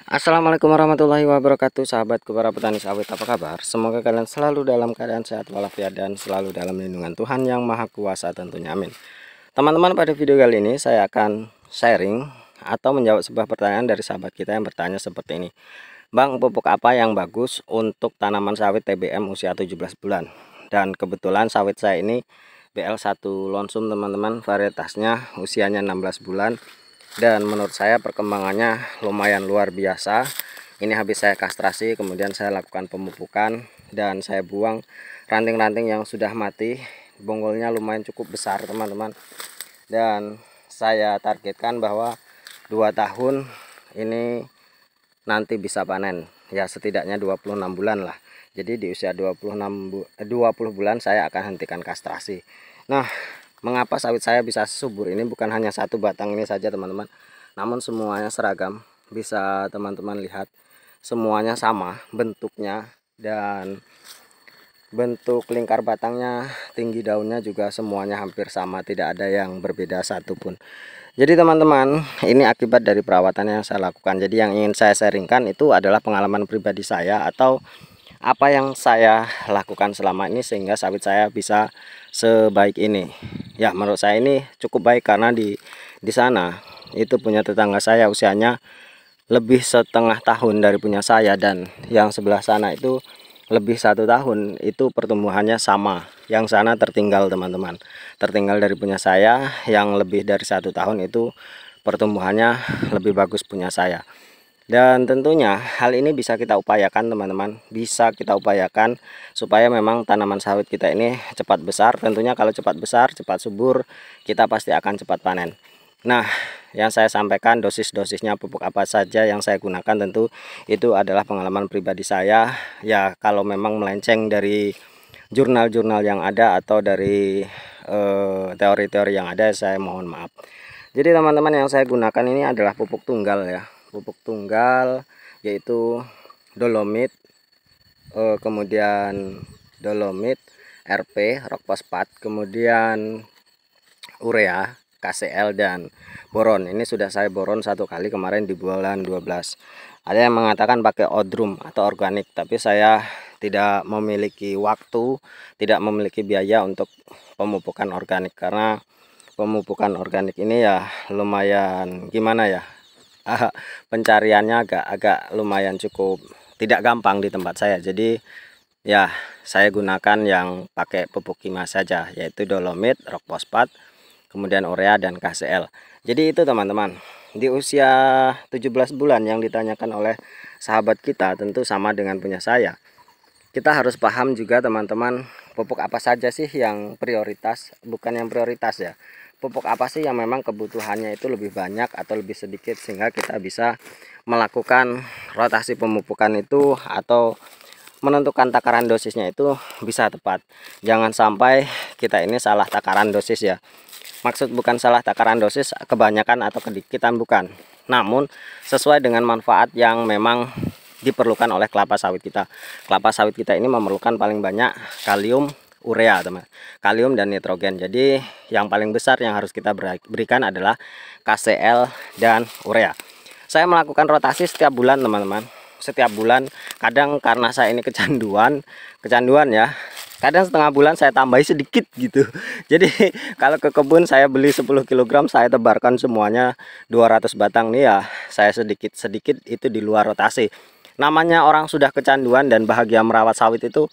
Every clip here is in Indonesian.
Assalamualaikum warahmatullahi wabarakatuh, sahabatku para petani sawit, apa kabar? Semoga kalian selalu dalam keadaan sehat walafiat dan selalu dalam lindungan Tuhan yang Maha Kuasa tentunya, amin. Teman-teman, pada video kali ini saya akan sharing atau menjawab sebuah pertanyaan dari sahabat kita yang bertanya seperti ini. Bang, pupuk apa yang bagus untuk tanaman sawit TBM usia 17 bulan? Dan kebetulan sawit saya ini BL1 Lonsum, teman-teman, varietasnya usianya 16 bulan. Dan menurut saya perkembangannya lumayan luar biasa. Ini habis saya kastrasi, kemudian saya lakukan pemupukan dan saya buang ranting-ranting yang sudah mati. Bonggolnya lumayan cukup besar, teman-teman. Dan saya targetkan bahwa 2 tahun ini nanti bisa panen. Ya, setidaknya 26 bulan lah. Jadi di usia 20 bulan saya akan hentikan kastrasi. Nah, mengapa sawit saya bisa subur ini? Bukan hanya satu batang ini saja, teman-teman, namun semuanya seragam. Bisa teman-teman lihat, semuanya sama bentuknya, dan bentuk lingkar batangnya, tinggi daunnya juga semuanya hampir sama, tidak ada yang berbeda satupun. Jadi teman-teman, ini akibat dari perawatan yang saya lakukan. Jadi yang ingin saya sharingkan itu adalah pengalaman pribadi saya atau apa yang saya lakukan selama ini sehingga sawit saya bisa sebaik ini. Ya, menurut saya ini cukup baik karena di sana itu punya tetangga saya usianya lebih setengah tahun dari punya saya, dan yang sebelah sana itu lebih 1 tahun. Itu pertumbuhannya sama. Yang sana tertinggal, teman-teman, tertinggal dari punya saya. Yang lebih dari 1 tahun itu pertumbuhannya lebih bagus punya saya. Dan tentunya hal ini bisa kita upayakan, teman-teman, bisa kita upayakan supaya memang tanaman sawit kita ini cepat besar. Tentunya kalau cepat besar, cepat subur, kita pasti akan cepat panen. Nah, yang saya sampaikan dosis-dosisnya pupuk apa saja yang saya gunakan, tentu itu adalah pengalaman pribadi saya. Ya, kalau memang melenceng dari jurnal-jurnal yang ada atau dari teori-teori yang ada, saya mohon maaf. Jadi teman-teman, yang saya gunakan ini adalah pupuk tunggal ya. Pupuk tunggal yaitu dolomit, kemudian dolomit, RP, rock fosfat, kemudian urea, KCl, dan boron. Ini sudah saya boron 1 kali kemarin di bulan 12. Ada yang mengatakan pakai odrum atau organik, tapi saya tidak memiliki waktu, tidak memiliki biaya untuk pemupukan organik, karena pemupukan organik ini ya lumayan gimana ya, pencariannya agak lumayan cukup tidak gampang di tempat saya. Jadi ya, saya gunakan yang pakai pupuk kimia saja, yaitu dolomit, rock fosfat, kemudian urea, dan KCl. Jadi itu teman-teman, di usia 17 bulan yang ditanyakan oleh sahabat kita tentu sama dengan punya saya. Kita harus paham juga, teman-teman, pupuk apa saja sih yang prioritas, bukan yang prioritas ya. Pupuk apa sih yang memang kebutuhannya itu lebih banyak atau lebih sedikit, sehingga kita bisa melakukan rotasi pemupukan itu atau menentukan takaran dosisnya itu bisa tepat. Jangan sampai kita ini salah takaran dosis ya. Maksud bukan salah takaran dosis kebanyakan atau kedikitan, bukan, namun sesuai dengan manfaat yang memang diperlukan oleh kelapa sawit kita. Kelapa sawit kita ini memerlukan paling banyak kalium, urea, teman, kalium dan nitrogen. Jadi yang paling besar yang harus kita berikan adalah KCl dan urea. Saya melakukan rotasi setiap bulan, teman-teman, setiap bulan. Kadang karena saya ini kecanduan ya, kadang setengah bulan saya tambahi sedikit gitu. Jadi kalau ke kebun saya beli 10 kg, saya tebarkan semuanya 200 batang nih ya, saya sedikit-sedikit itu di luar rotasi. Namanya orang sudah kecanduan dan bahagia merawat sawit itu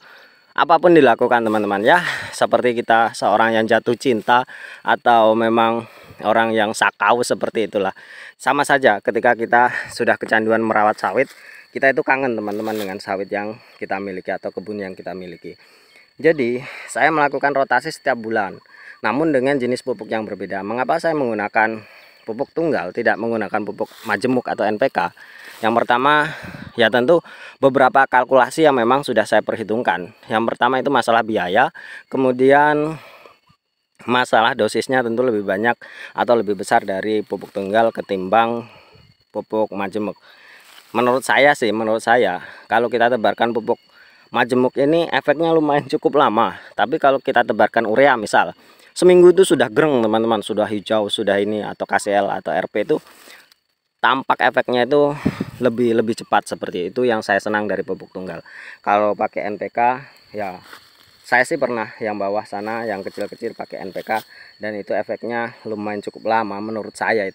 apapun dilakukan, teman-teman ya. Seperti kita seorang yang jatuh cinta atau memang orang yang sakau, seperti itulah. Sama saja ketika kita sudah kecanduan merawat sawit, kita itu kangen, teman-teman, dengan sawit yang kita miliki atau kebun yang kita miliki. Jadi saya melakukan rotasi setiap bulan, namun dengan jenis pupuk yang berbeda. Mengapa saya menggunakan pupuk tunggal, tidak menggunakan pupuk majemuk atau NPK? Yang pertama, ya tentu beberapa kalkulasi yang memang sudah saya perhitungkan. Yang pertama itu masalah biaya, kemudian masalah dosisnya tentu lebih banyak atau lebih besar dari pupuk tunggal ketimbang pupuk majemuk. Menurut saya sih, kalau kita tebarkan pupuk majemuk ini efeknya lumayan cukup lama. Tapi kalau kita tebarkan urea misal, seminggu itu sudah greng, teman-teman, sudah hijau, sudah ini, atau KCl atau RP itu tampak efeknya itu lebih cepat. Seperti itu yang saya senang dari pupuk tunggal. Kalau pakai NPK ya, saya sih pernah yang bawah sana yang kecil-kecil pakai NPK dan itu efeknya lumayan cukup lama menurut saya,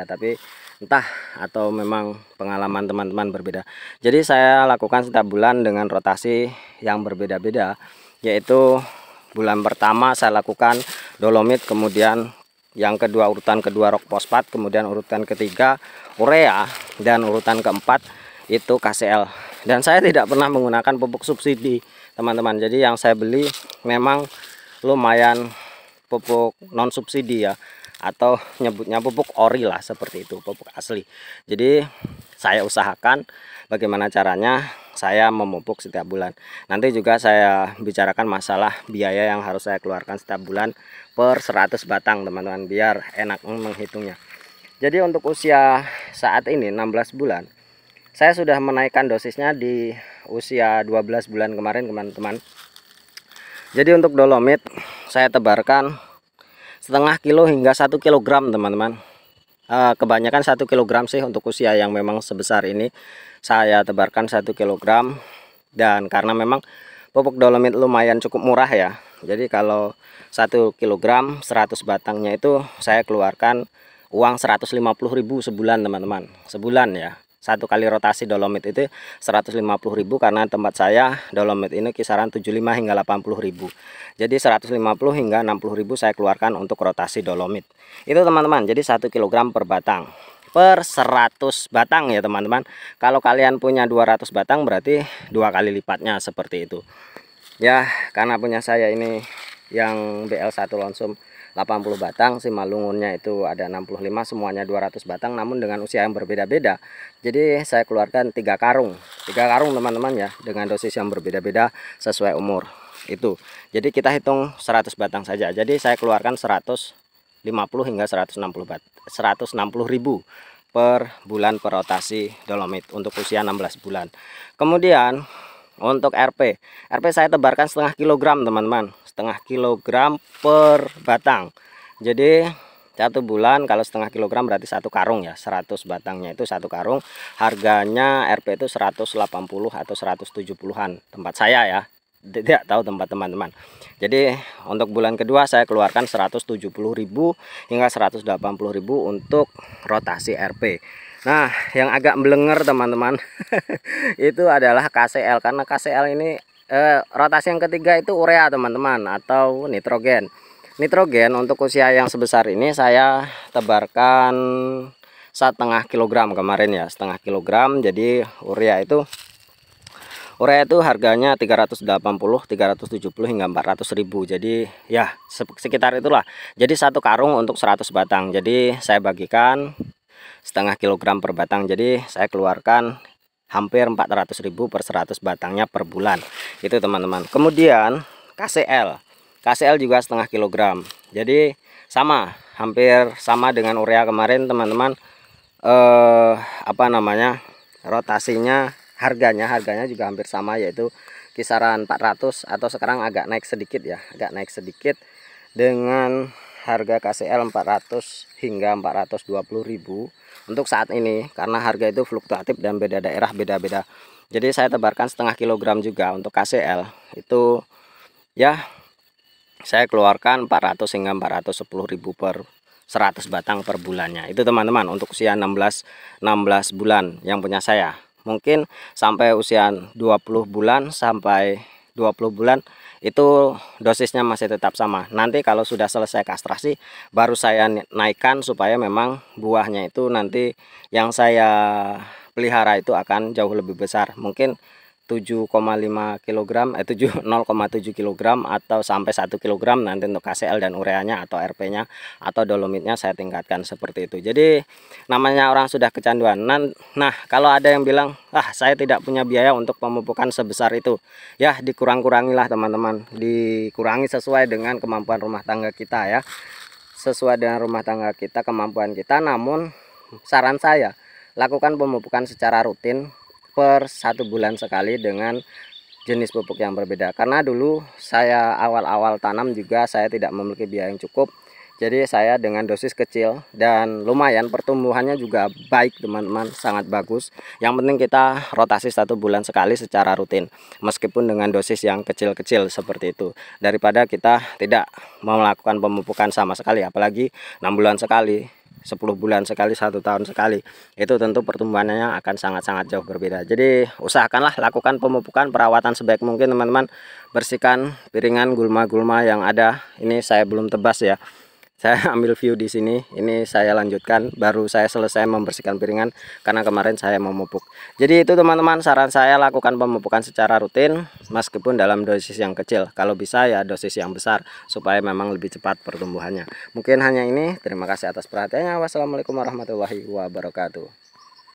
tapi entah atau memang pengalaman teman-teman berbeda. Jadi saya lakukan setiap bulan dengan rotasi yang berbeda-beda, yaitu bulan pertama saya lakukan dolomit, kemudian yang kedua urutan kedua rock fosfat, kemudian urutan ketiga urea, dan urutan keempat itu KCL. Dan saya tidak pernah menggunakan pupuk subsidi teman-teman. Jadi yang saya beli memang lumayan pupuk non subsidi ya, atau nyebutnya pupuk ori lah, seperti itu, pupuk asli. Jadi saya usahakan bagaimana caranya saya memupuk setiap bulan. Nanti juga saya bicarakan masalah biaya yang harus saya keluarkan setiap bulan per 100 batang teman-teman, biar enak menghitungnya. Jadi untuk usia saat ini 16 bulan, saya sudah menaikkan dosisnya di usia 12 bulan kemarin teman-teman. Jadi untuk dolomit saya tebarkan setengah kilo hingga 1 kilogram teman-teman. Kebanyakan 1 kilogram sih untuk usia yang memang sebesar ini. Saya tebarkan 1 kilogram, dan karena memang pupuk dolomit lumayan cukup murah ya. Jadi kalau 1 kilogram 100 batangnya itu saya keluarkan uang 150.000 sebulan teman-teman. Sebulan ya. Satu kali rotasi dolomit itu 150.000, karena tempat saya dolomit ini kisaran 75 hingga 80.000. Jadi 150 hingga 60.000 saya keluarkan untuk rotasi dolomit. Itu teman-teman. Jadi 1 kilogram per batang per 100 batang ya teman-teman. Kalau kalian punya 200 batang berarti 2 kali lipatnya, seperti itu. Ya, karena punya saya ini yang BL1 Lonsum 80 batang, Simalungunnya itu ada 65, semuanya 200 batang namun dengan usia yang berbeda-beda. Jadi saya keluarkan 3 karung teman-teman ya, dengan dosis yang berbeda-beda sesuai umur itu. Jadi kita hitung 100 batang saja. Jadi saya keluarkan 150 hingga 160.000 per bulan per rotasi dolomit untuk usia 16 bulan. Kemudian untuk RP saya tebarkan setengah kilogram teman-teman, setengah kilogram per batang. Jadi 1 bulan kalau setengah kilogram berarti 1 karung ya, 100 batangnya itu 1 karung. Harganya RP itu 180 atau 170-an tempat saya ya, tidak tahu tempat teman-teman. Jadi untuk bulan kedua saya keluarkan 170.000 hingga 180.000 untuk rotasi RP. Nah, yang agak melenger teman-teman itu adalah KCL, karena KCL ini rotasi yang ketiga itu urea teman-teman, atau nitrogen. Nitrogen untuk usia yang sebesar ini saya tebarkan setengah kilogram kemarin ya, setengah kilogram. Jadi urea itu harganya 380, 370 hingga 400.000. Jadi ya sekitar itulah. Jadi 1 karung untuk 100 batang. Jadi saya bagikan setengah kilogram per batang. Jadi saya keluarkan hampir 400.000 per 100 batangnya per bulan. Itu teman-teman. Kemudian KCL juga setengah kilogram. Jadi sama, hampir sama dengan urea kemarin teman-teman. Rotasinya harganya juga hampir sama, yaitu kisaran 400 atau sekarang agak naik sedikit ya, dengan harga KCL 400 hingga 420.000 untuk saat ini, karena harga itu fluktuatif dan beda daerah beda-beda. Jadi saya tebarkan setengah kilogram juga untuk KCL itu ya, saya keluarkan 400 hingga 410.000 per 100 batang per bulannya. Itu teman-teman untuk usia 16 bulan yang punya saya. Mungkin sampai usia 20 bulan sampai 20 bulan itu dosisnya masih tetap sama. Nanti kalau sudah selesai kastrasi baru saya naikkan, supaya memang buahnya itu nanti yang saya pelihara itu akan jauh lebih besar. Mungkin 7,5 kg, 0,7 kg atau sampai 1 kg nanti untuk KCL dan ureanya atau RP-nya atau dolomitnya saya tingkatkan, seperti itu. Jadi namanya orang sudah kecanduan. Nah, kalau ada yang bilang, saya tidak punya biaya untuk pemupukan sebesar itu, ya dikurang-kurangilah teman-teman, dikurangi sesuai dengan kemampuan rumah tangga kita ya, sesuai dengan rumah tangga kita, kemampuan kita. Namun saran saya, lakukan pemupukan secara rutin per 1 bulan sekali dengan jenis pupuk yang berbeda. Karena dulu saya awal-awal tanam juga saya tidak memiliki biaya yang cukup. Jadi saya dengan dosis kecil dan lumayan pertumbuhannya juga baik teman-teman, sangat bagus. Yang penting kita rotasi 1 bulan sekali secara rutin, meskipun dengan dosis yang kecil-kecil seperti itu, daripada kita tidak melakukan pemupukan sama sekali, apalagi 6 bulan sekali, 10 bulan sekali, 1 tahun sekali. Itu tentu pertumbuhannya akan sangat-sangat jauh berbeda. Jadi usahakanlah lakukan pemupukan, perawatan sebaik mungkin teman-teman. Bersihkan piringan gulma-gulma yang ada. Ini saya belum tebas ya. Saya ambil view di sini. Ini saya lanjutkan, baru saya selesai membersihkan piringan karena kemarin saya memupuk. Jadi itu teman-teman, saran saya lakukan pemupukan secara rutin meskipun dalam dosis yang kecil. Kalau bisa ya dosis yang besar supaya memang lebih cepat pertumbuhannya. Mungkin hanya ini. Terima kasih atas perhatiannya. Wassalamualaikum warahmatullahi wabarakatuh.